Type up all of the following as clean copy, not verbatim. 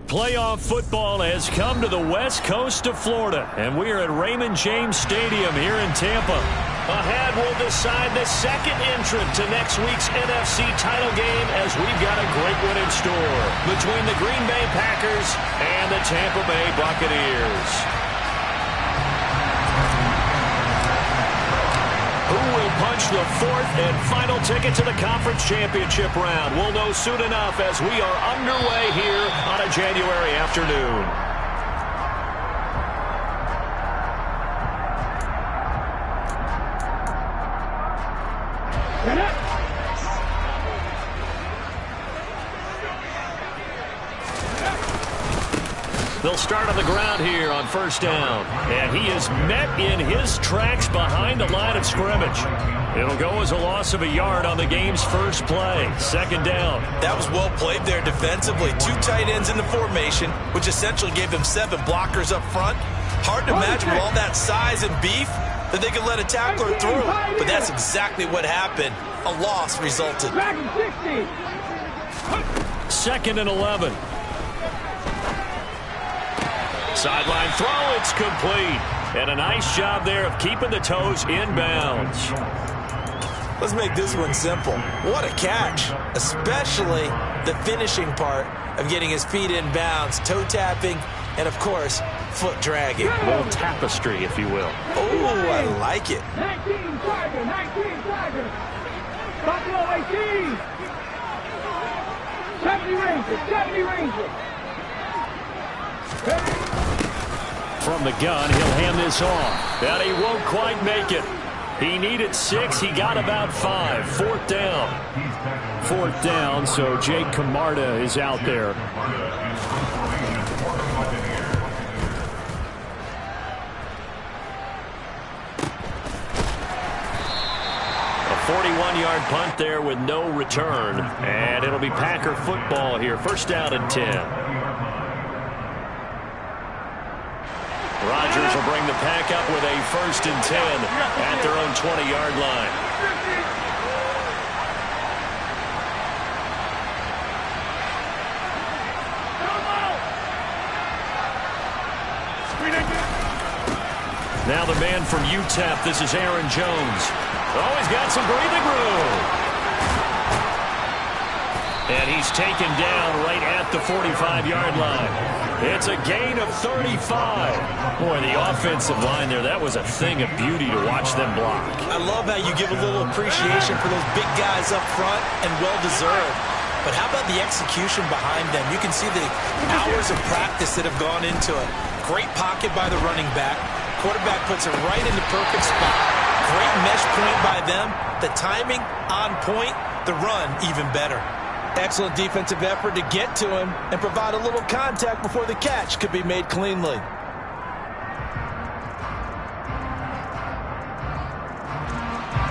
Playoff football has come to the west coast of Florida, and we are at Raymond James Stadium here in Tampa. Ahead will decide the second entrant to next week's NFC title game, as we've got a great one in store between the Green Bay Packers and the Tampa Bay Buccaneers. Who will punch the fourth and final ticket to the conference championship round? We'll know soon enough as we are underway here on a January afternoon. They'll start on the ground here on first down. And he is met in his tracks behind the line of scrimmage. It'll go as a loss of a yard on the game's first play. Second down. That was well played there defensively. Two tight ends in the formation, which essentially gave them 7 blockers up front. Hard to imagine with all that size and beef that they could let a tackler through. But that's exactly what happened. A loss resulted. Second and 11. Sideline throw, it's complete. And a nice job there of keeping the toes in bounds. Let's make this one simple. What a catch, especially the finishing part of getting his feet in bounds, toe tapping, and of course, foot dragging. A little tapestry, if you will. Oh, I like it. 19 Tiger, 19 Tiger. Buffalo 18. 70 Rangers, 70 Rangers. From the gun, he'll hand this off. And he won't quite make it. He needed 6. He got about 5. Fourth down. Fourth down, so Jake Camarda is out there. A 41-yard punt there with no return. And it'll be Packer football here. First down and 10. Rodgers will bring the pack up with a first and 10 at their own 20-yard line. Now the man from UTEP, this is Aaron Jones. Oh, he's got some breathing room. And he's taken down right at the 45-yard line. It's a gain of 35. Boy, the offensive line there, that was a thing of beauty to watch them block. I love how you give a little appreciation for those big guys up front, and well-deserved. But how about the execution behind them? You can see the hours of practice that have gone into it. Great pocket by the running back. Quarterback puts it right in the perfect spot. Great mesh point by them. The timing on point. The run even better. Excellent defensive effort to get to him and provide a little contact before the catch could be made cleanly.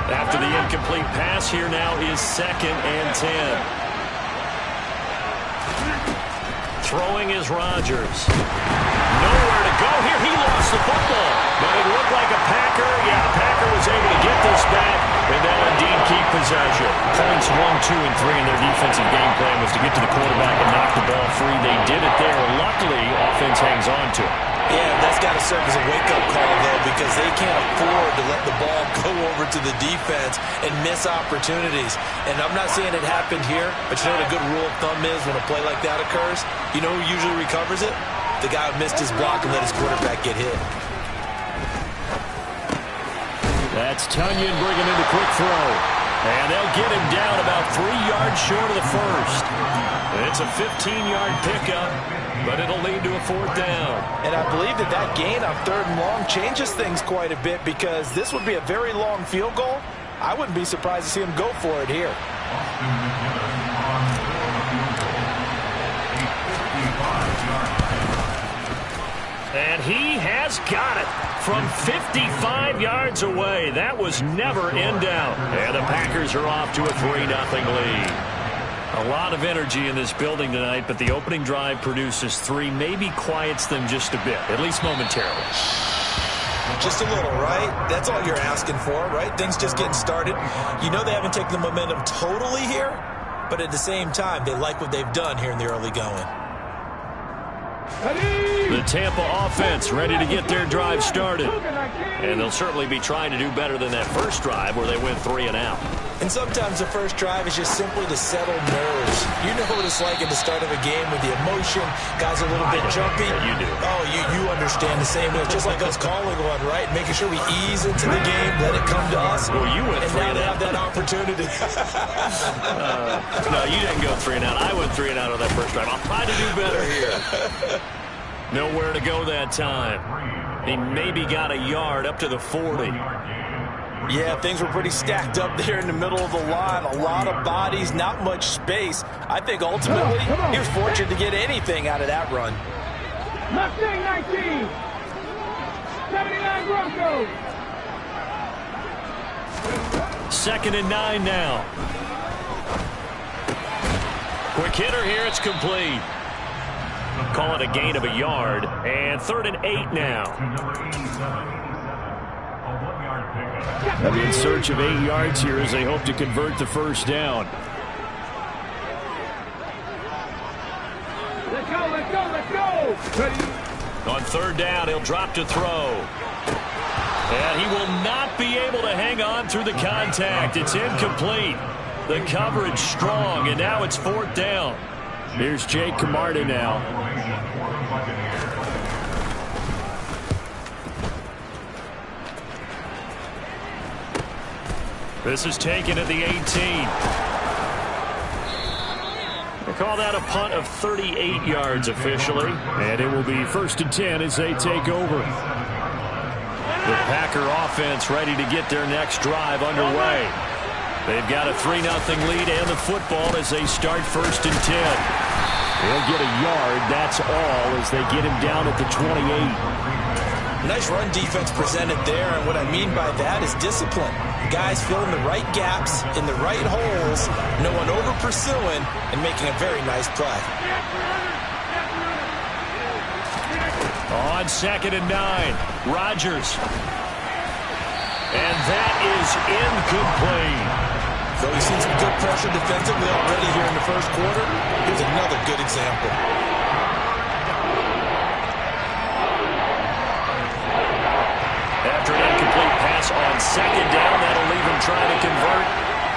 After the incomplete pass, here now is second and 10. Throwing is Rodgers. Nowhere to go here. He lost the football. But it looked like a Packer. Yeah, a Packer was able to get this back, and they'll indeed keep possession. Points 1, 2, and 3 in their defensive game plan was to get to the quarterback and knock the ball free. They did it there. Luckily, offense hangs on to it. Yeah, that's got to serve as a wake-up call, though, because they can't afford to let the ball go over to the defense and miss opportunities. And I'm not saying it happened here, but you know what a good rule of thumb is when a play like that occurs? You know who usually recovers it? The guy who missed his block and let his quarterback get hit. That's Tunyon bringing in the quick throw. And they'll get him down about 3 yards short of the first. It's a 15-yard pickup, but it'll lead to a fourth down. And I believe that gain on 3rd and long changes things quite a bit, because this would be a very long field goal. I wouldn't be surprised to see him go for it here. And he has got it from 55 yards away. That was never in doubt. And the Packers are off to a 3-0 lead. A lot of energy in this building tonight, but the opening drive produces 3, maybe quiets them just a bit, at least momentarily. Just a little, right? That's all you're asking for, right? Things just getting started. You know they haven't taken the momentum totally here, but at the same time, they like what they've done here in the early going. The Tampa offense ready to get their drive started. And they'll certainly be trying to do better than that first drive where they went 3 and out. And sometimes the first drive is just simply to settle nerves. You know what it's like at the start of a game with the emotion. Guys are a little bit jumpy. Yeah, you do. Oh, you understand the same way. It's just like us calling one, right? Making sure we ease into the game, let it come to us. Well, you went 3 and now out. they have that opportunity. No, you didn't go 3 and out. I went 3 and out on that first drive. I'll try to do better here. Nowhere to go that time. He maybe got a yard up to the 40. Yeah, things were pretty stacked up there in the middle of the line. A lot of bodies, not much space. I think ultimately he was fortunate to get anything out of that run. Mustang 19. 79 Broncos. 2nd and 9 now. Quick hitter here. It's complete. Call it a gain of a yard. And 3rd and 8 now. They'll be in search of 8 yards here as they hope to convert the first down. Let's go, let's go, let's go. Ready. On 3rd down, he'll drop to throw. And he will not be able to hang on through the contact. It's incomplete. The coverage strong, and now it's 4th down. Here's Jake Camarda now. This is taken at the 18. They call that a punt of 38 yards officially. And it will be 1st and 10 as they take over. The Packer offense ready to get their next drive underway. They've got a 3-0 lead and the football as they start 1st and 10. They'll get a yard, that's all, as they get him down at the 28. Nice run defense presented there, and what I mean by that is discipline. Guys filling the right gaps in the right holes, no one over-pursuing, and making a very nice play. On 2nd and 9, Rodgers. And that is incomplete. Though we've seen some good pressure defensively already here in the first quarter, here's another good example. After an incomplete pass on 2nd down, that'll leave him trying to convert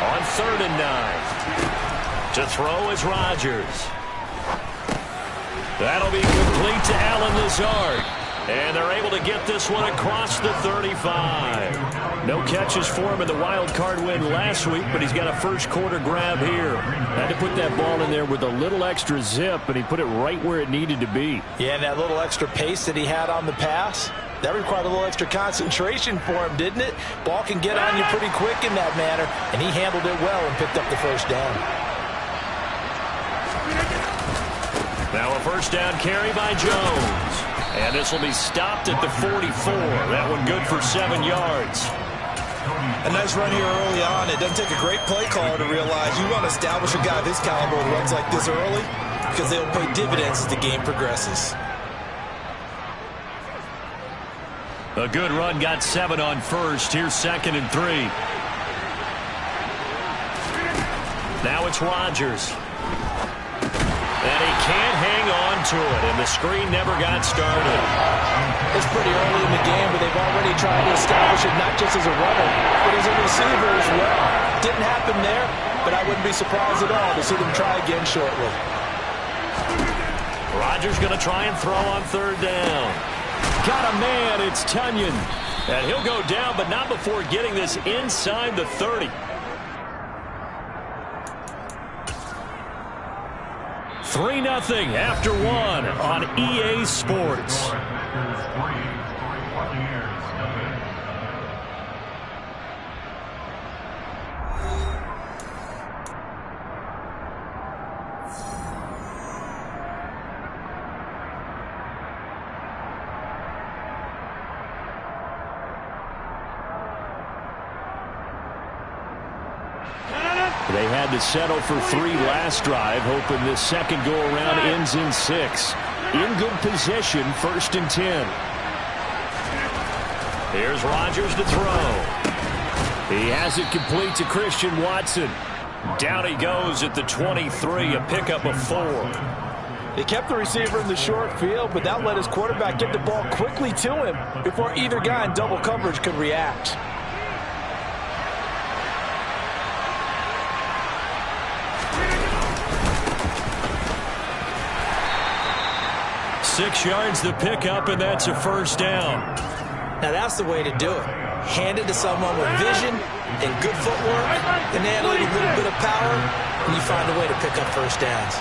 on 3rd and 9. To throw is Rodgers. That'll be complete to Allen Lazard. And they're able to get this one across the 35. No catches for him in the wild card win last week, but he's got a first quarter grab here. Had to put that ball in there with a little extra zip, and he put it right where it needed to be. Yeah, and that little extra pace that he had on the pass, that required a little extra concentration for him, didn't it? Ball can get on you pretty quick in that manner, and he handled it well and picked up the first down. Now a first down carry by Jones. And this will be stopped at the 44. That one good for 7 yards. A nice run here early on. It doesn't take a great play caller to realize you want to establish a guy of this caliber who runs like this early because they'll pay dividends as the game progresses. A good run, got 7 on first. Here's 2nd and 3. Now it's Rodgers. And he can't hang on to it, and the screen never got started. It's pretty early in the game, but they've already tried to establish it not just as a runner, but as a receiver as well. Didn't happen there, but I wouldn't be surprised at all to see them try again shortly. Rodgers going to try and throw on 3rd down. Got a man, it's Tunyon. And he'll go down, but not before getting this inside the 30. 3-0 after 1 on EA Sports. They had to settle for 3 last drive, hoping this second go-around ends in 6. In good position, 1st and 10. Here's Rodgers to throw. He has it complete to Christian Watson. Down he goes at the 23, a pickup of 4. He kept the receiver in the short field, but that let his quarterback get the ball quickly to him before either guy in double coverage could react. Six yards the pickup, and that's a first down. Now that's the way to do it. Hand it to someone with vision and good footwork, and add a little bit of power, and you find a way to pick up first downs.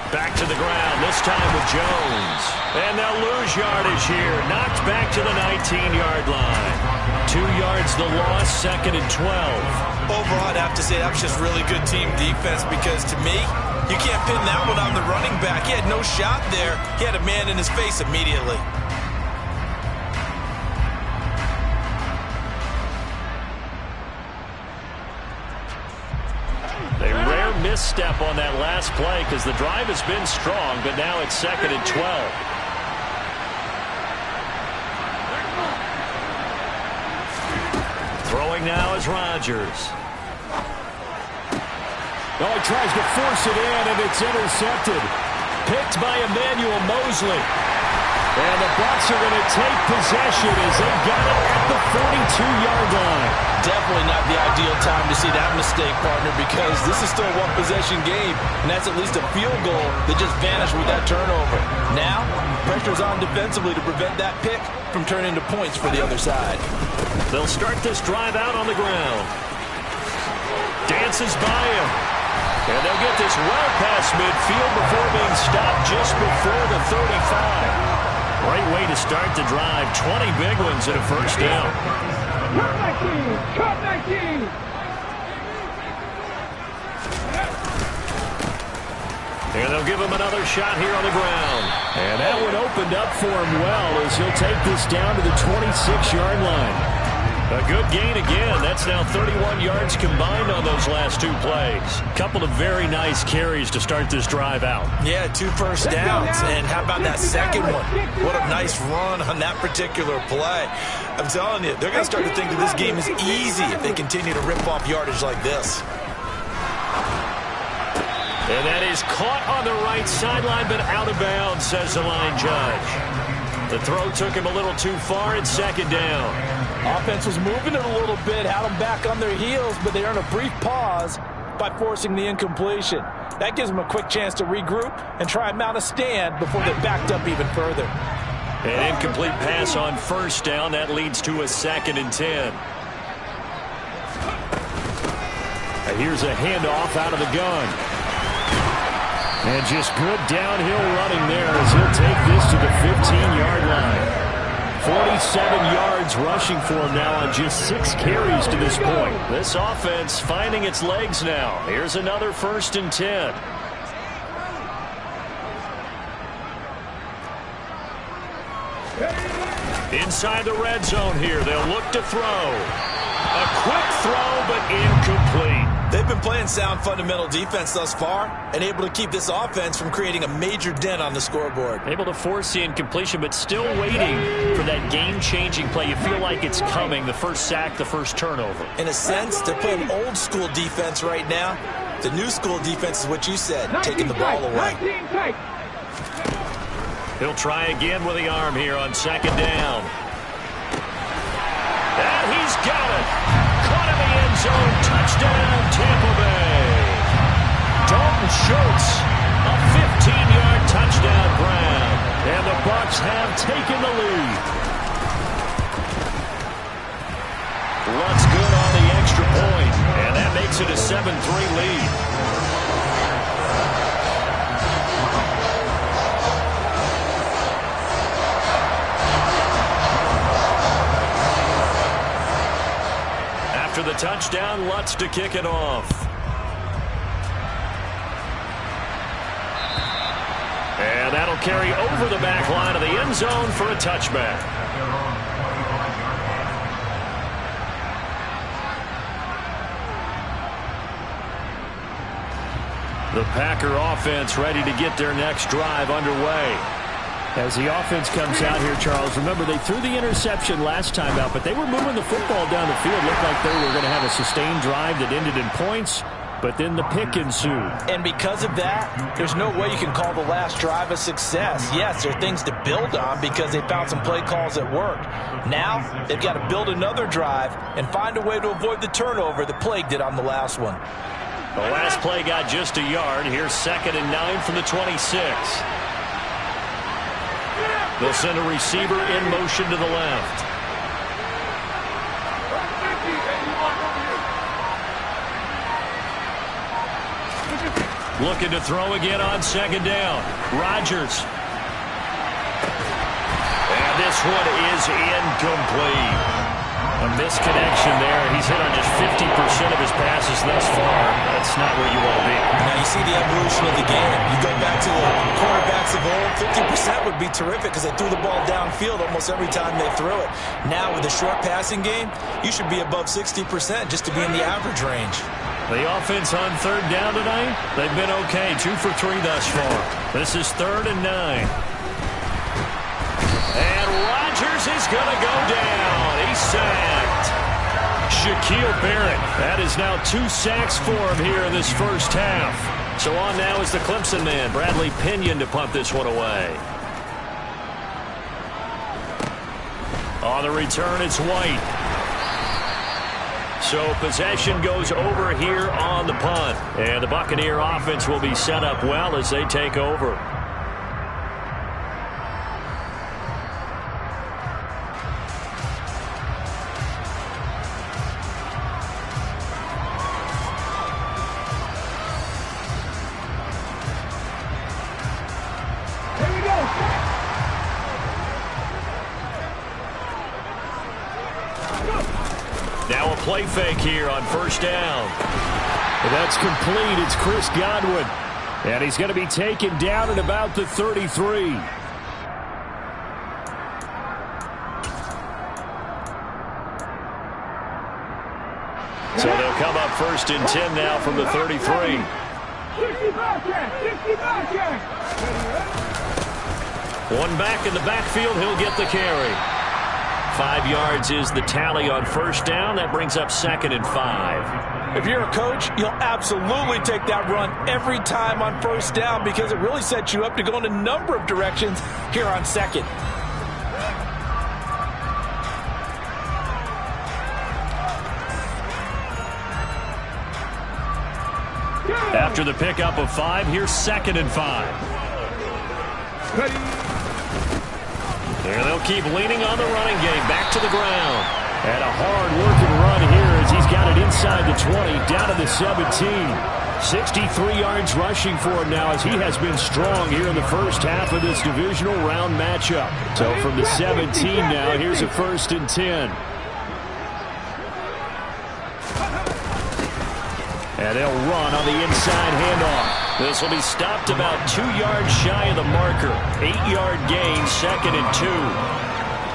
Back to the ground, this time with Jones. And they'll lose yardage here. Knocked back to the 19-yard line. 2 yards the loss, 2nd and 12. Overall, I'd have to say that was just really good team defense because, to me, you can't pin that one on the running back. He had no shot there. He had a man in his face immediately. A rare misstep on that last play because the drive has been strong, but now it's 2nd and 12. Throwing now is Rodgers. Oh, he tries to force it in, and it's intercepted. Picked by Emmanuel Mosley. And the Bucs are going to take possession as they got it at the 42-yard line. Definitely not the ideal time to see that mistake, partner, because this is still a one-possession game, and that's at least a field goal that just vanished with that turnover. Now, pressure's on defensively to prevent that pick from turning into points for the other side. They'll start this drive out on the ground. Dances by him. And they'll get this well past midfield before being stopped just before the 35. Great way to start the drive. 20 big ones and a first down. Cut 19! And they'll give him another shot here on the ground. And that one opened up for him well as he'll take this down to the 26-yard line. A good gain again. That's now 31 yards combined on those last 2 plays. Couple of very nice carries to start this drive out. Yeah, 2 first downs. And how about that second one? What a nice run on that particular play. I'm telling you, they're going to start to think that this game is easy if they continue to rip off yardage like this. And that is caught on the right sideline, but out of bounds, says the line judge. The throw took him a little too far. It's 2nd down. Offense was moving it a little bit, had them back on their heels, but they earned a brief pause by forcing the incompletion. That gives them a quick chance to regroup and try and mount a stand before they're backed up even further. An incomplete pass on first down. That leads to a 2nd and 10. Here's a handoff out of the gun. And just good downhill running there as he'll take this to the 15-yard line. 47 yards rushing for him now on just 6 carries to this point. This offense finding its legs now. Here's another 1st and 10. Inside the red zone here. They'll look to throw. A quick throw, but incomplete. They've been playing sound fundamental defense thus far and able to keep this offense from creating a major dent on the scoreboard. Able to force the incompletion, but still waiting for that game-changing play. You feel like it's coming, the first sack, the first turnover. In a sense, they're playing old-school defense right now. The new-school defense is what you said, taking the ball away. He'll try again with the arm here on 2nd down. And he's got it. Caught in the end zone. Touchdown, Tampa Bay. Dalton Schultz, a 15-yard touchdown grab. And the Bucs have taken the lead. Lutz good on the extra point. And that makes it a 7-3 lead. After the touchdown, Lutz to kick it off. And that'll carry over the back line of the end zone for a touchback. The Packer offense ready to get their next drive underway. As the offense comes out here, Charles, remember they threw the interception last time out, but they were moving the football down the field. Looked like they were going to have a sustained drive that ended in points. but then the pick ensued. And because of that, there's no way you can call the last drive a success. Yes, there are things to build on because they found some play calls that worked. Now, they've got to build another drive and find a way to avoid the turnover that plagued it on the last one. The last play got just a yard. Here's 2nd and 9 from the 26. They'll send a receiver in motion to the left. Looking to throw again on 2nd down. Rodgers. And this one is incomplete. A misconnection there. He's hit on just 50% of his passes thus far. That's not where you want to be. Now you see the evolution of the game. You go back to the quarterbacks of old, 50% would be terrific because they threw the ball downfield almost every time they threw it. Now with the short passing game, you should be above 60% just to be in the average range. The offense on 3rd down tonight, they've been okay. 2 for 3 thus far. This is 3rd and 9. And Rodgers is going to go down. He's sacked. Shaquille Barrett. That is now 2 sacks for him here in this first half. So on now is the Clemson man, Bradley Pinion, to punt this one away. On the return, it's White. So possession goes over here on the punt. And the Buccaneer offense will be set up well as they take over. Now a play fake here on 1st down. That's complete. It's Chris Godwin. And he's going to be taken down at about the 33. So they'll come up 1st and 10 now from the 33. 65 yards. One back in the backfield. He'll get the carry. 5 yards is the tally on 1st down. That brings up 2nd and 5. If you're a coach, you'll absolutely take that run every time on 1st down because it really sets you up to go in a number of directions here on 2nd. After the pickup of 5, here's 2nd and 5. There they'll keep leaning on the running game. Back to the ground. And a hard-working run here as he's got it inside the 20, down to the 17. 63 yards rushing for him now as he has been strong here in the first half of this divisional round matchup. So from the 17 now, here's a 1st and 10. And they'll run on the inside handoff. This will be stopped about 2 yards shy of the marker. 8-yard gain, 2nd and 2.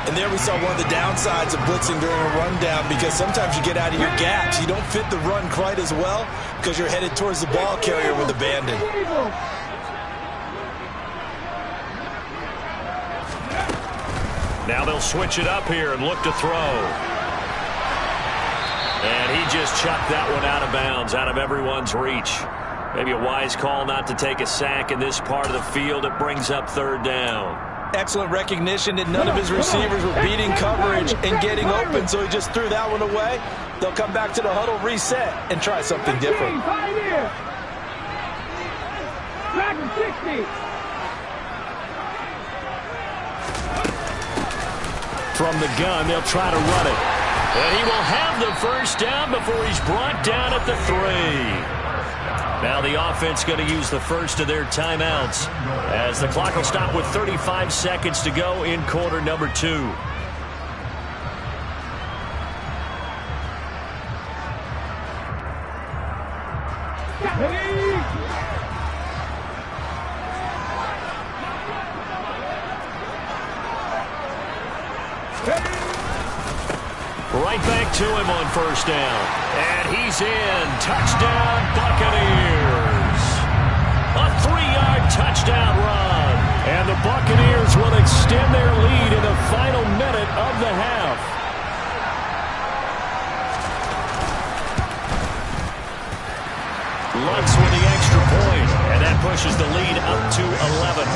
And there we saw one of the downsides of blitzing during a rundown because sometimes you get out of your gaps. You don't fit the run quite as well because you're headed towards the ball carrier with abandon. Now they'll switch it up here and look to throw. And he just chucked that one out of bounds, out of everyone's reach. Maybe a wise call not to take a sack in this part of the field. It brings up 3rd down. Excellent recognition that none of his receivers were beating coverage and getting open, so he just threw that one away. They'll come back to the huddle, reset, and try something different. From the gun, they'll try to run it. And he will have the 1st down before he's brought down at the 3. Now the offense going to use the first of their timeouts as the clock will stop with 35 seconds to go in quarter number 2. Right back to him on 1st down. And he's in. Touchdown, Buccaneers. A 3-yard touchdown run. And the Buccaneers will extend their lead in the final minute of the half. Lutz with the extra point, and that pushes the lead up to 11.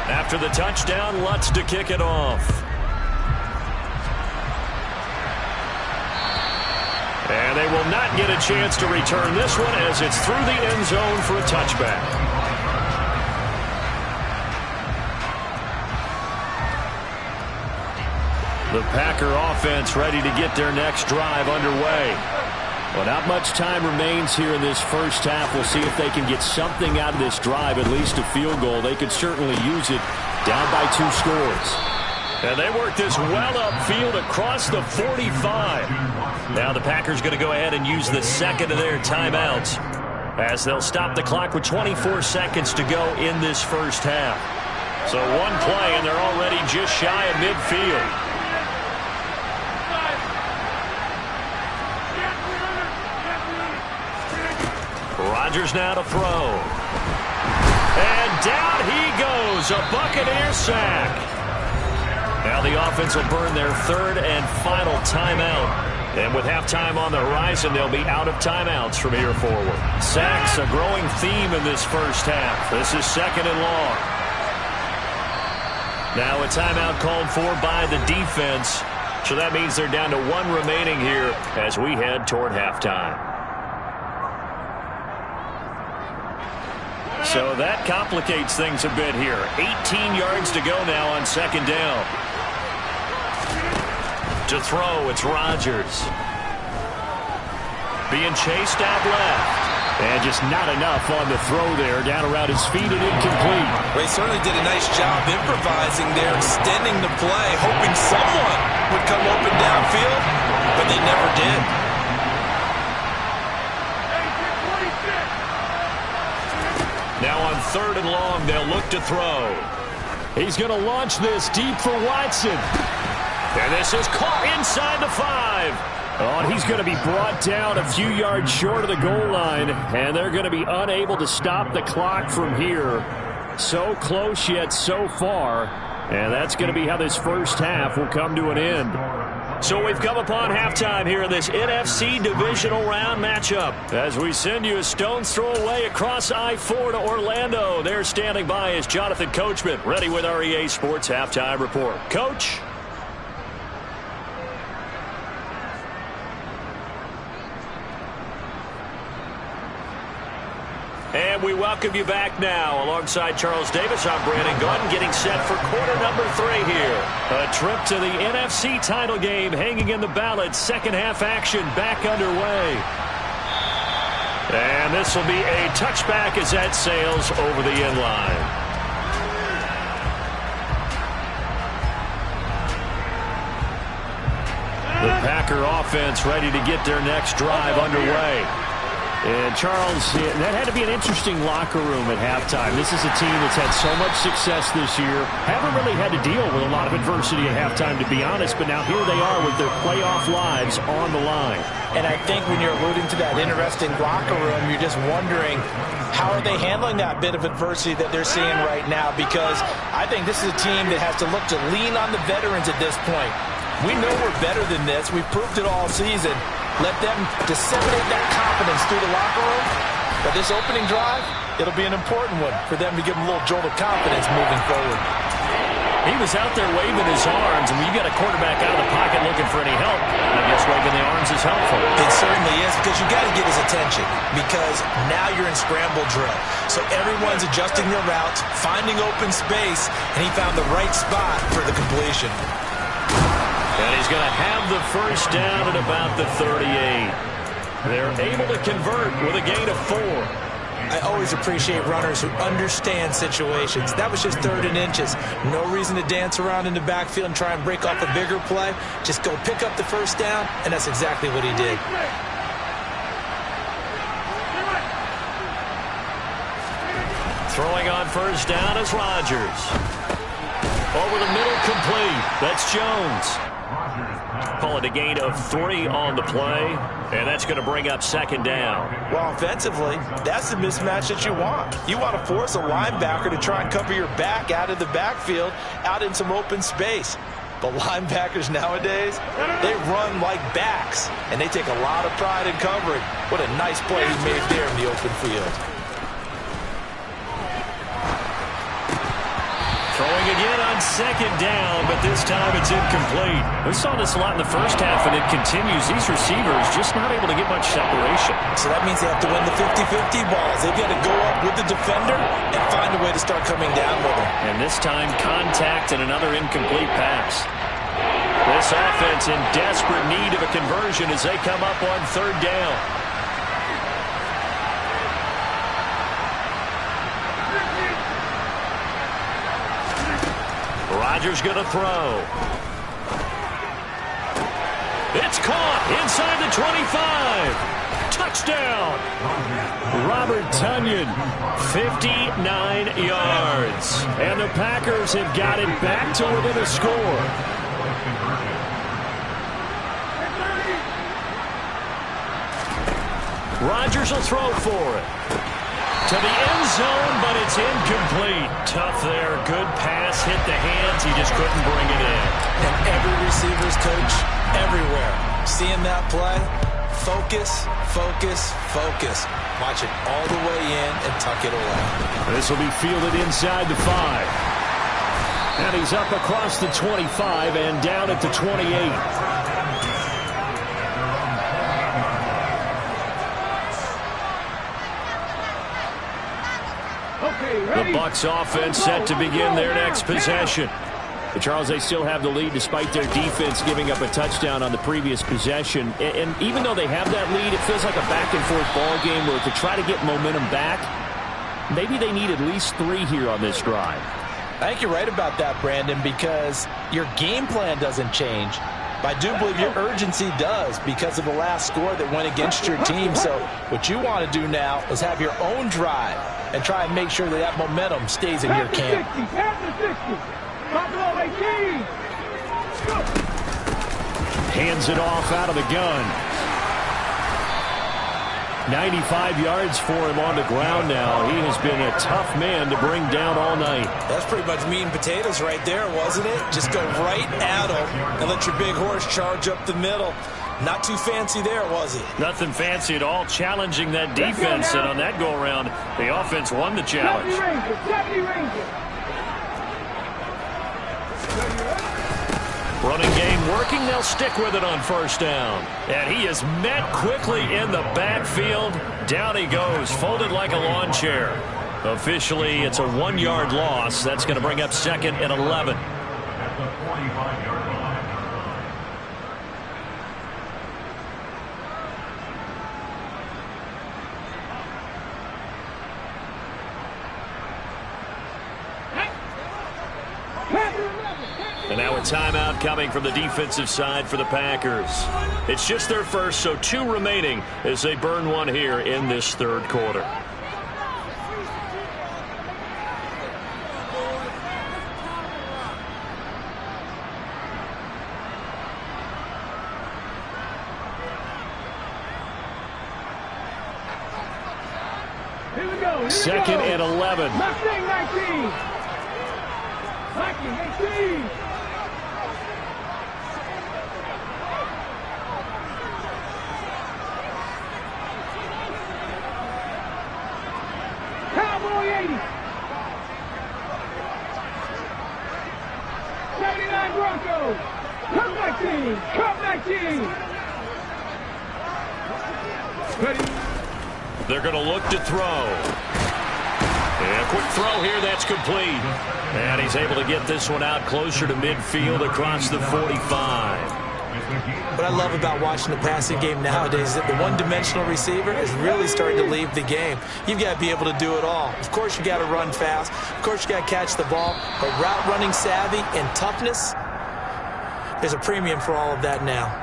After the touchdown, Lutz to kick it off. And they will not get a chance to return this one as it's through the end zone for a touchback. The Packer offense ready to get their next drive underway. Well, not much time remains here in this first half. We'll see if they can get something out of this drive, at least a field goal. They could certainly use it down by 2 scores. And they work this well upfield across the 45. Now the Packers going to go ahead and use the second of their timeouts as they'll stop the clock with 24 seconds to go in this first half. So one play and they're already just shy of midfield. Rodgers now to throw. And down he goes, a Buccaneer sack. Now the offense will burn their third and final timeout. And with halftime on the horizon, they'll be out of timeouts from here forward. Sacks, a growing theme in this first half. This is second and long. Now a timeout called for by the defense. So that means they're down to 1 remaining here as we head toward halftime. So that complicates things a bit here. 18 yards to go now on second down. To throw, it's Rodgers. Being chased out left. And just not enough on the throw there. Down around his feet and incomplete. They certainly did a nice job improvising there, extending the play, hoping someone would come open downfield, but they never did. Now on third and long, they'll look to throw. He's going to launch this deep for Watson. And this is caught inside the 5. Oh, and he's going to be brought down a few yards short of the goal line. And they're going to be unable to stop the clock from here. So close yet so far. And that's going to be how this first half will come to an end. So we've come upon halftime here in this NFC Divisional Round matchup. As we send you a stone's throw away across I-4 to Orlando. There standing by is Jonathan Coachman, ready with our EA Sports Halftime Report. Coach? And we welcome you back now. Alongside Charles Davis, I'm Brandon Gunn, getting set for quarter number 3 here. A trip to the NFC title game hanging in the balance. Second half action back underway. And this will be a touchback as that sails over the end line. The Packer offense ready to get their next drive underway. And Charles, that had to be an interesting locker room at halftime. This is a team that's had so much success this year. Haven't really had to deal with a lot of adversity at halftime, to be honest. But now here they are with their playoff lives on the line. And I think when you're alluding to that interesting locker room, you're just wondering, how are they handling that bit of adversity that they're seeing right now? Because I think this is a team that has to look to lean on the veterans at this point. We know we're better than this. We've proved it all season. Let them disseminate that confidence through the locker room. But this opening drive, it'll be an important one for them to give them a little jolt of confidence moving forward. He was out there waving his arms, and when you got a quarterback out of the pocket looking for any help, I guess waving the arms is helpful. It certainly is, because you got to get his attention, because now you're in scramble drill. So everyone's adjusting their routes, finding open space, and he found the right spot for the completion. And he's going to have the first down at about the 38. They're able to convert with a gain of 4. I always appreciate runners who understand situations. That was just 3rd and inches. No reason to dance around in the backfield and try and break off a bigger play. Just go pick up the first down, and that's exactly what he did. Throwing on first down is Rodgers. Over the middle, complete. That's Jones. Call it a gain of 3 on the play, and that's going to bring up second down. Well, offensively, that's the mismatch that you want. You want to force a linebacker to try and cover your back out of the backfield, out in some open space. But linebackers nowadays, they run like backs, and they take a lot of pride in covering. What a nice play he made there in the open field. Throwing again on second down, but this time it's incomplete. We saw this a lot in the first half, and it continues. These receivers just not able to get much separation. So that means they have to win the 50-50 balls. They've got to go up with the defender and find a way to start coming down with him. And this time, contact and another incomplete pass. This offense in desperate need of a conversion as they come up on third down. Rodgers going to throw. It's caught inside the 25. Touchdown. Robert Tonyan, 59 yards. And the Packers have got it back to within a score. Rodgers will throw for it. To the end zone, but it's incomplete. Tough there. Good pass. Hit the hands. He just couldn't bring it in. And every receiver's coach everywhere. Seeing that play, focus, focus, focus. Watch it all the way in and tuck it away. This will be fielded inside the 5. And he's up across the 25 and down at the 28. The Bucs offense set to begin their next possession. But Charles, they still have the lead despite their defense giving up a touchdown on the previous possession. And even though they have that lead, it feels like a back-and-forth ball game where to try to get momentum back, maybe they need at least 3 here on this drive. I think you're right about that, Brandon, because your game plan doesn't change. But I do believe your urgency does because of the last score that went against your team. So what you want to do now is have your own drive and try and make sure that that momentum stays in your camp. Hands it off out of the gun. 95 yards for him on the ground now. He has been a tough man to bring down all night. That's pretty much meat and potatoes right there, wasn't it? Just go right at him and let your big horse charge up the middle. Not too fancy there, was it? Nothing fancy at all, challenging that defense. And on that go-around, the offense won the challenge. Running game working. They'll stick with it on first down. And he is met quickly in the backfield. Down he goes, folded like a lawn chair. Officially, it's a 1-yard loss. That's going to bring up second and 11. And now a timeout coming from the defensive side for the Packers. It's just their first, so 2 remaining as they burn one here in this third quarter. Second and 11. Mustang 19. Viking 18. Cowboy 80. 79 Broncos. Cup 19. Cup 19. Ready. They're going to look to throw. And a quick throw here, that's complete. And he's able to get this one out closer to midfield across the 45. What I love about watching the passing game nowadays is that the one-dimensional receiver is really starting to leave the game. You've got to be able to do it all. Of course, you got to run fast. Of course, you got to catch the ball. But route running savvy and toughness, there's a premium for all of that now.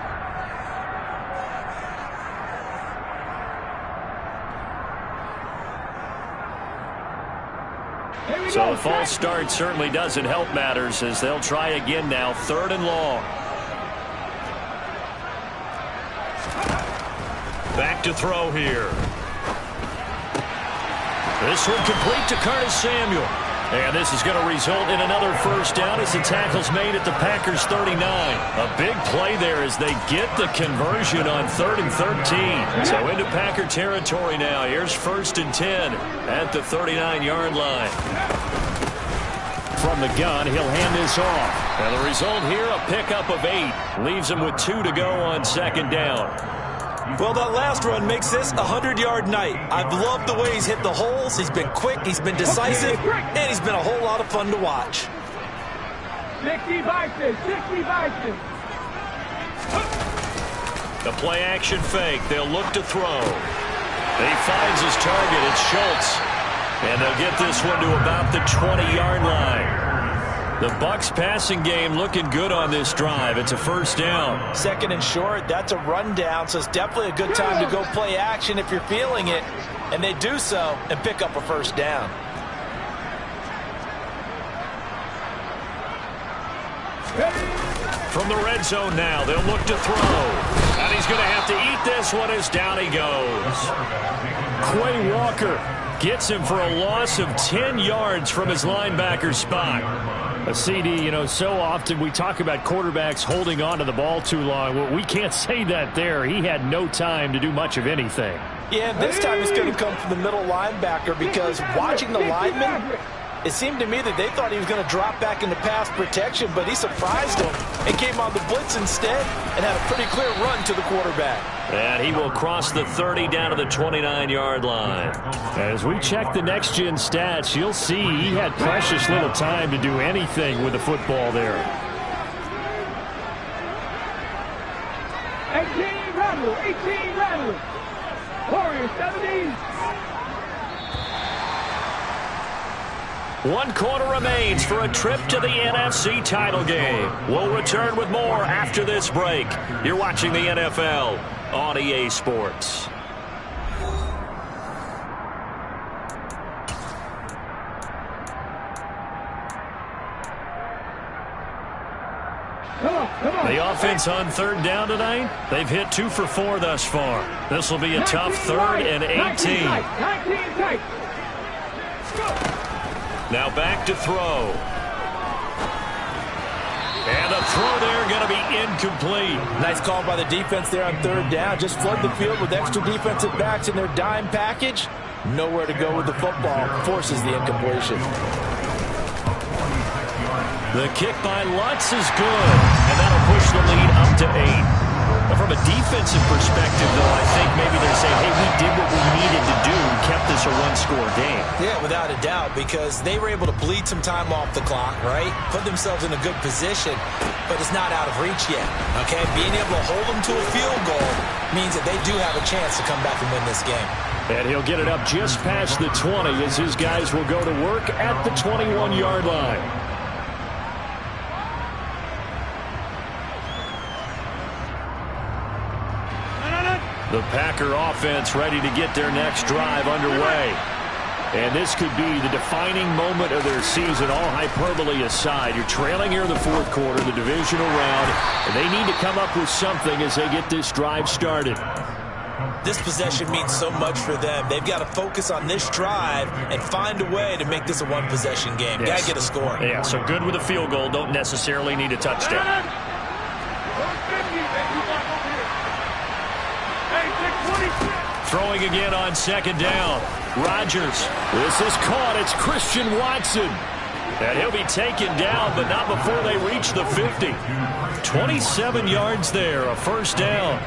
So a false start certainly doesn't help matters as they'll try again now, 3rd and long. Back to throw here. This one complete to Curtis Samuel. And this is going to result in another first down as the tackle's made at the Packers' 39. A big play there as they get the conversion on 3rd and 13. So into Packer territory now. Here's 1st and 10 at the 39-yard line. From the gun, he'll hand this off. And the result here, a pickup of 8. Leaves him with 2 to go on 2nd down. Well, that last run makes this a 100-yard night. I've loved the way he's hit the holes. He's been quick, he's been decisive, and he's been a whole lot of fun to watch. 60 Bison, 60 Bison. The play-action fake. They'll look to throw. He finds his target. It's Schultz. And they'll get this one to about the 20-yard line. The Bucs passing game looking good on this drive. It's a first down. 2nd and short. That's a rundown, so it's definitely a good time to go play action if you're feeling it. And they do so and pick up a first down. From the red zone now, they'll look to throw. And he's going to have to eat this one as down he goes. Quay Walker gets him for a loss of 10 yards from his linebacker spot. A CD, you know, so often we talk about quarterbacks holding on to the ball too long. Well, we can't say that there. He had no time to do much of anything. Yeah, this time it's going to come from the middle linebacker because watching the lineman, it seemed to me that they thought he was going to drop back into pass protection, but he surprised them and came on the blitz instead and had a pretty clear run to the quarterback. And he will cross the 30 down to the 29-yard line. As we check the next-gen stats, you'll see he had precious little time to do anything with the football there. 18 rattle, 18 rattle. Warriors 70. 1 quarter remains for a trip to the NFC title game. We'll return with more after this break. You're watching the NFL on EA Sports. The offense on 3rd down tonight, they've hit 2 for 4 thus far. This will be a tough 3rd and 18. Now back to throw. And the throw there going to be incomplete. Nice call by the defense there on 3rd down. Just flood the field with extra defensive backs in their dime package. Nowhere to go with the football. Forces the incompletion. The kick by Lutz is good. And that'll push the lead up to 8. From a defensive perspective, though, I think maybe they're saying, hey, we did what we needed to do and kept this a 1-score game. Yeah, without a doubt, because they were able to bleed some time off the clock, right? Put themselves in a good position, but it's not out of reach yet, okay? Being able to hold them to a field goal means that they do have a chance to come back and win this game. And he'll get it up just past the 20 as his guys will go to work at the 21-yard line. The Packer offense ready to get their next drive underway. And this could be the defining moment of their season, all hyperbole aside. You're trailing here in the 4th quarter, the divisional round, and they need to come up with something as they get this drive started. This possession means so much for them. They've got to focus on this drive and find a way to make this a 1-possession game. Yes. Got to get a score. Yeah, so good with a field goal. Don't necessarily need a touchdown. Throwing again on 2nd down. Rodgers. This is caught. It's Christian Watson. And he'll be taken down, but not before they reach the 50. 27 yards there, a first down.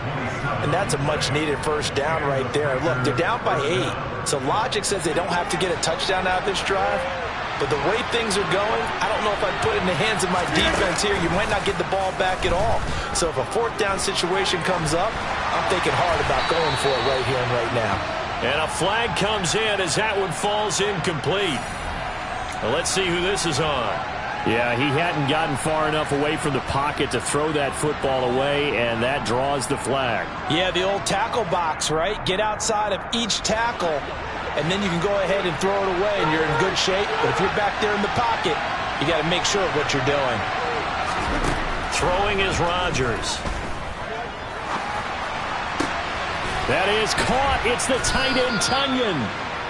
And that's a much-needed first down right there. Look, they're down by 8. So logic says they don't have to get a touchdown out of this drive. But the way things are going, I don't know if I'd put it in the hands of my defense here. You might not get the ball back at all. So if a 4th down situation comes up, I'm thinking hard about going for it right here and right now. And a flag comes in as that one falls incomplete. Well, let's see who this is on. Yeah, he hadn't gotten far enough away from the pocket to throw that football away, and that draws the flag. Yeah, the old tackle box, right? Get outside of each tackle, and then you can go ahead and throw it away, and you're in good shape. But if you're back there in the pocket, you got to make sure of what you're doing. Throwing is Rodgers. That is caught. It's the tight end, Tunyon.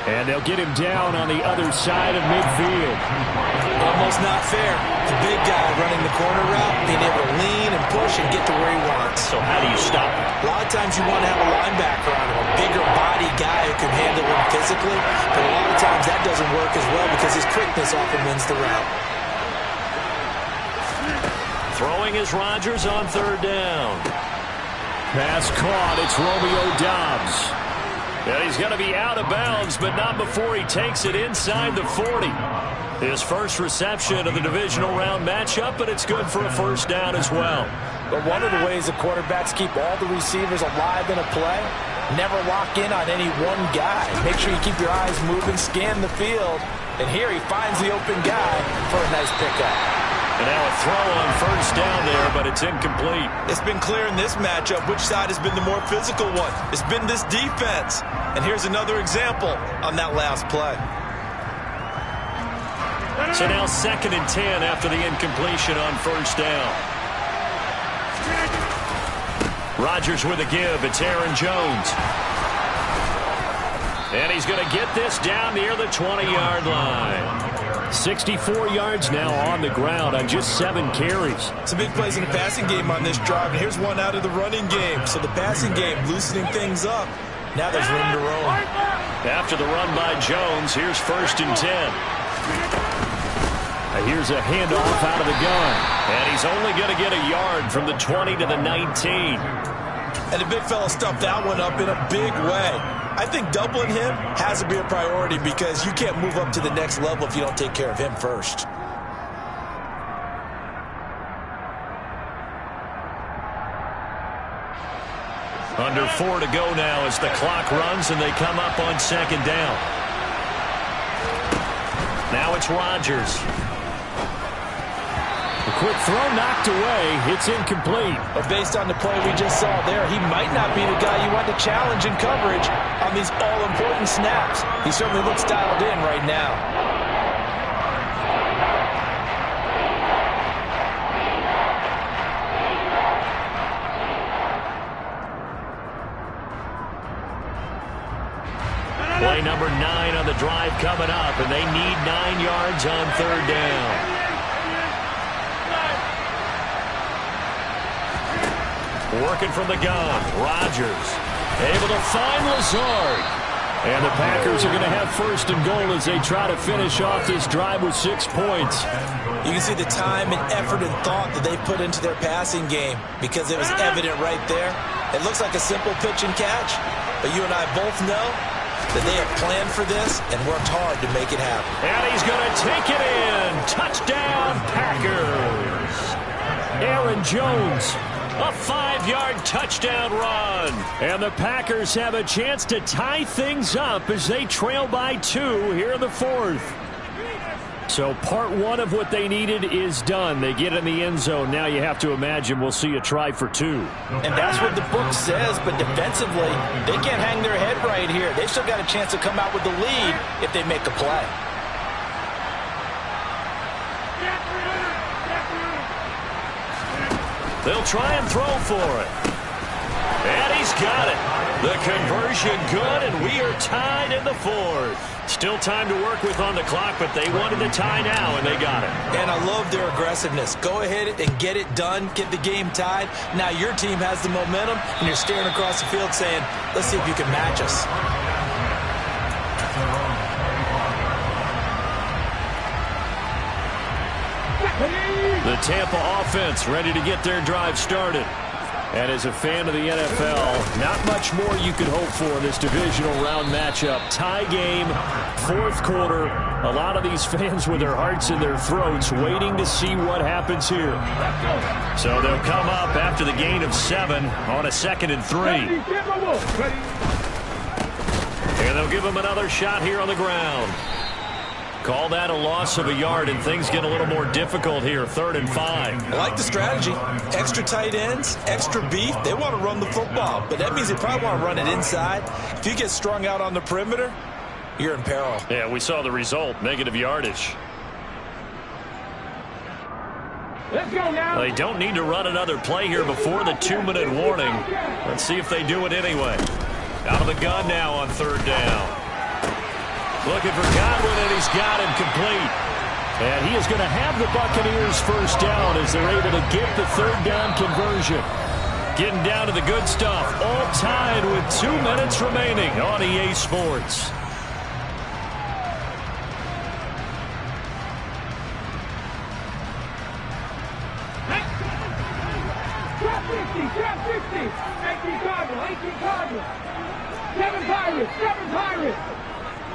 And they'll get him down on the other side of midfield. Almost not fair. The big guy running the corner route, being able to lean and push and get to where he wants. So how do you stop him? A lot of times you want to have a linebacker on him, a bigger body guy who can handle him physically. But a lot of times that doesn't work as well because his quickness often wins the route. Throwing is Rodgers on third down. Pass caught. It's Romeo Doubs. And he's going to be out of bounds, but not before he takes it inside the 40. His first reception of the divisional round matchup, but it's good for a first down as well. But one of the ways the quarterbacks keep all the receivers alive in a play, never lock in on any one guy. Make sure you keep your eyes moving, scan the field. And here he finds the open guy for a nice pickup. And now a throw on first down there, but it's incomplete. It's been clear in this matchup which side has been the more physical one. It's been this defense. And here's another example on that last play. So now 2nd and 10 after the incompletion on first down. Rodgers with a give. It's Aaron Jones. And he's going to get this down near the 20-yard line. 64 yards now on the ground on just 7 carries. Some big plays in the passing game on this drive. And here's one out of the running game. So the passing game loosening things up. Now there's room to roam. After the run by Jones, here's 1st and 10. Here's a handoff out of the gun. And he's only going to get a yard from the 20 to the 19. And the big fella stuffed that one up in a big way. I think doubling him has to be a priority because you can't move up to the next level if you don't take care of him first. Under 4 to go now as the clock runs and they come up on 2nd down. Now it's Rodgers. A quick throw knocked away. It's incomplete. But based on the play we just saw there, he might not be the guy you want to challenge in coverage on these all-important snaps. He certainly looks dialed in right now. Play number 9 on the drive coming up, and they need 9 yards on 3rd down. Working from the gun, Rodgers able to find Lazard. And the Packers are going to have 1st and goal as they try to finish off this drive with 6 points. You can see the time and effort and thought that they put into their passing game because it was evident right there. It looks like a simple pitch and catch, but you and I both know that they have planned for this and worked hard to make it happen. And he's going to take it in. Touchdown, Packers. Aaron Jones. A 5-yard touchdown run. And the Packers have a chance to tie things up as they trail by 2 here in the 4th. So part 1 of what they needed is done. They get in the end zone. Now you have to imagine we'll see a try for 2. And that's what the book says, but defensively, they can't hang their head right here. They've still got a chance to come out with the lead if they make a play. They'll try and throw for it. And he's got it. The conversion good, and we are tied in the 4th. Still time to work with on the clock, but they wanted the tie now, and they got it. And I love their aggressiveness. Go ahead and get it done, get the game tied. Now your team has the momentum, and you're staring across the field saying, let's see if you can match us. The Tampa offense ready to get their drive started. And as a fan of the NFL, not much more you could hope for in this divisional round matchup. Tie game, 4th quarter. A lot of these fans with their hearts in their throats waiting to see what happens here. So they'll come up after the gain of 7 on a 2nd and 3. And they'll give them another shot here on the ground. Call that a loss of a yard, and things get a little more difficult here, 3rd and 5. I like the strategy. Extra tight ends, extra beef. They want to run the football, but that means they probably want to run it inside. If you get strung out on the perimeter, you're in peril. Yeah, we saw the result, negative yardage. Let's go now. They don't need to run another play here before the 2-minute warning. Let's see if they do it anyway. Out of the gun now on 3rd down. Looking for Godwin, and he's got him complete. And he is going to have the Buccaneers first down as they're able to get the third down conversion. Getting down to the good stuff, all tied with 2 minutes remaining on EA Sports. Trap 60, 18 Cardinals, 7 Pirates,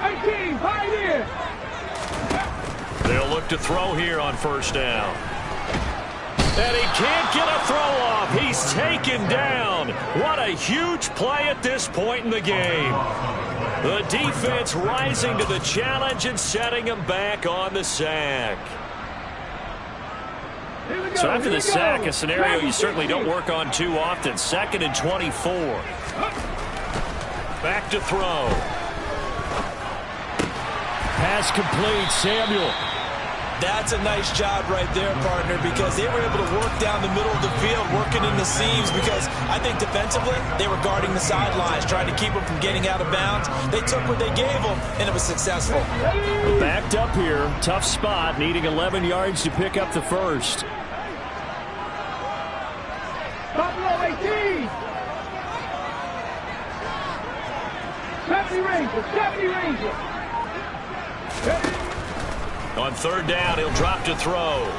18 Pioneers. They'll look to throw here on first down. And he can't get a throw off. He's taken down. What a huge play at this point in the game. The defense rising to the challenge and setting him back on the sack. So after the sack, a scenario you certainly don't work on too often. 2nd and 24. Back to throw. Pass complete, Samuel. That's a nice job right there, partner, because they were able to work down the middle of the field, working in the seams, because I think defensively they were guarding the sidelines, trying to keep them from getting out of bounds. They took what they gave them, and it was successful. Backed up here, tough spot, needing 11 yards to pick up the first. Buffalo 18. 70 Rangers. On third down, he'll drop to throw.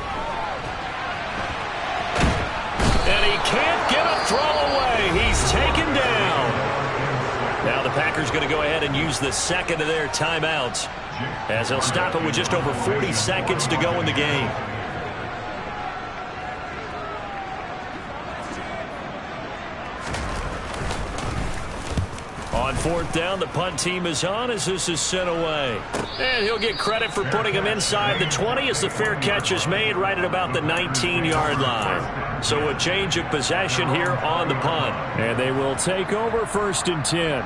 And he can't get a throw away. He's taken down. Now the Packers going to go ahead and use the second of their timeouts as they'll stop it with just over 40 seconds to go in the game. On fourth down, the punt team is on as this is sent away. And he'll get credit for putting him inside the 20 as the fair catch is made right at about the 19-yard line. So a change of possession here on the punt. And they will take over 1st and 10.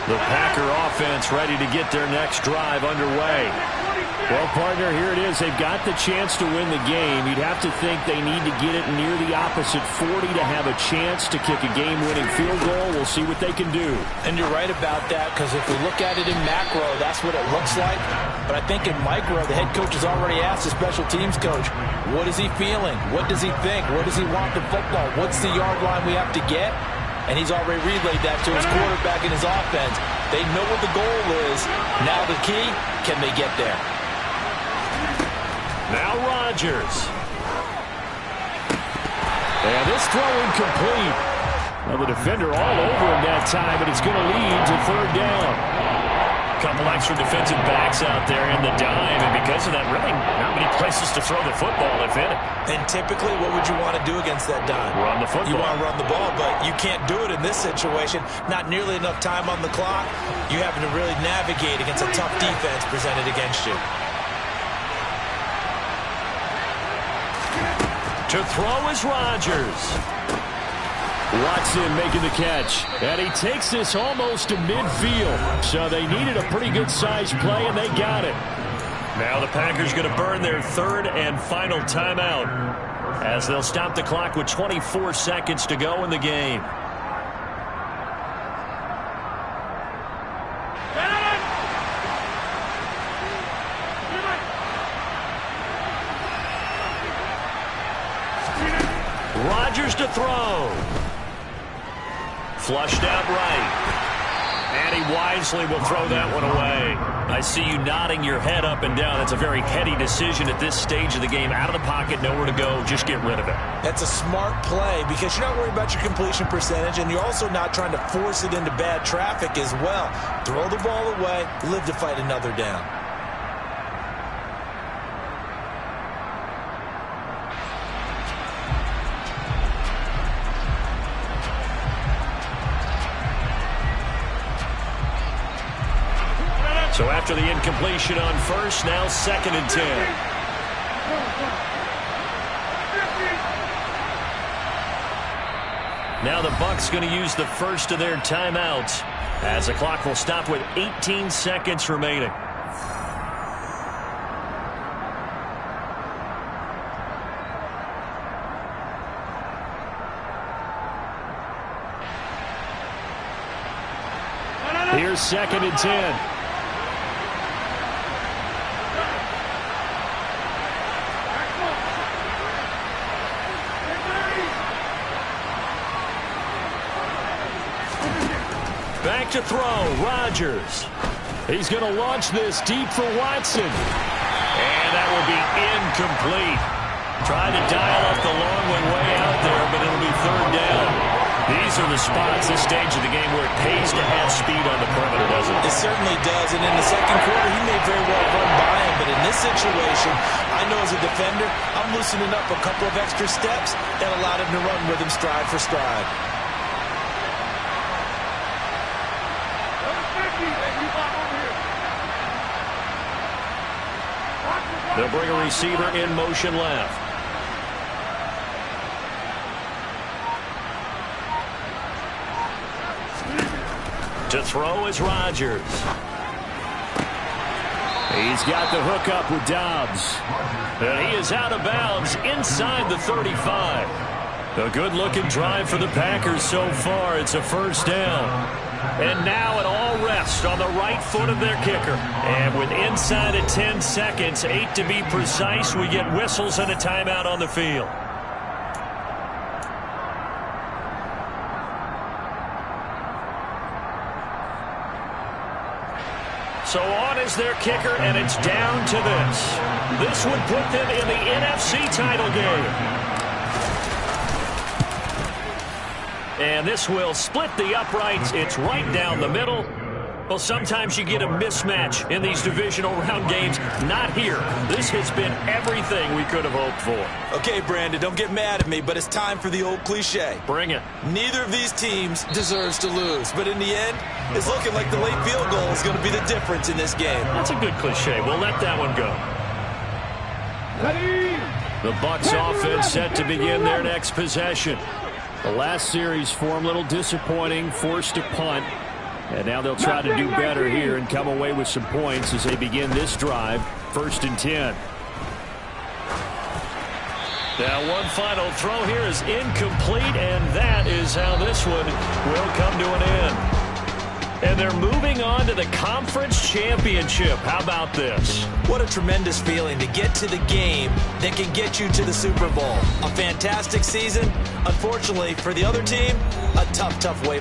The Packer offense ready to get their next drive underway. Well, partner, here it is. They've got the chance to win the game. You'd have to think they need to get it near the opposite 40 to have a chance to kick a game-winning field goal. We'll see what they can do. And you're right about that, because if we look at it in macro, that's what it looks like. But I think in micro, the head coach has already asked the special teams coach, what is he feeling? What does he think? What does he want the football? What's the yard line we have to get? And he's already relayed that to his quarterback and his offense. They know what the goal is. Now the key, can they get there? Now Rodgers. And this throw incomplete. Well, the defender all over him that time, but it's going to lead to third down. Couple extra defensive backs out there in the dime, and because of that, really not many places to throw the football, if any. And typically, what would you want to do against that dime? Run the football. You want to run the ball, but you can't do it in this situation. Not nearly enough time on the clock. You having to really navigate against a tough defense presented against you. To throw is Rodgers. Watson making the catch. And he takes this almost to midfield. So they needed a pretty good-sized play, and they got it. Now the Packers going to burn their third and final timeout as they'll stop the clock with 24 seconds to go in the game. Rodgers to throw. Flushed out right. And he wisely will throw that one away. I see you nodding your head up and down. That's a very heady decision at this stage of the game. Out of the pocket, nowhere to go. Just get rid of it. That's a smart play because you're not worried about your completion percentage, and you're also not trying to force it into bad traffic as well. Throw the ball away, live to fight another down. So after the incompletion on first, now 2nd and 10. Now the Bucs going to use the first of their timeouts as the clock will stop with 18 seconds remaining. Here's 2nd and 10. Back to throw, Rodgers. He's going to launch this deep for Watson. And that will be incomplete. Tried to dial up the long one way out there, but it'll be 3rd down. These are the spots, this stage of the game, where it pays to have speed on the perimeter, doesn't it? It certainly does, and in the second quarter, he may very well run by him, but in this situation, I know as a defender, I'm loosening up a couple of extra steps and allowed him to run with him stride for stride. They'll bring a receiver in motion left. To throw is Rodgers. He's got the hook up with Dobbs. And he is out of bounds inside the 35. A good-looking drive for the Packers so far. It's a 1st down. And now it all rests on the right foot of their kicker. And with inside of 10 seconds, 8 to be precise, we get whistles and a timeout on the field. So on is their kicker, and it's down to this. This would put them in the NFC title game. And this will split the uprights. It's right down the middle. Well, sometimes you get a mismatch in these divisional round games. Not here. This has been everything we could have hoped for. Okay, Brandon, don't get mad at me, but it's time for the old cliche. Bring it. Neither of these teams deserves to lose, but in the end, it's looking like the late field goal is going to be the difference in this game. That's a good cliche. We'll let that one go. The Bucs offense set to begin their next possession. The last series for them, a little disappointing, forced to punt. And now they'll try to do better here and come away with some points as they begin this drive. 1st and 10. Now one final throw here is incomplete, and that is how this one will come to an end. And they're moving on to the conference championship. How about this? What a tremendous feeling to get to the game that can get you to the Super Bowl. A fantastic season. Unfortunately, for the other team, a tough way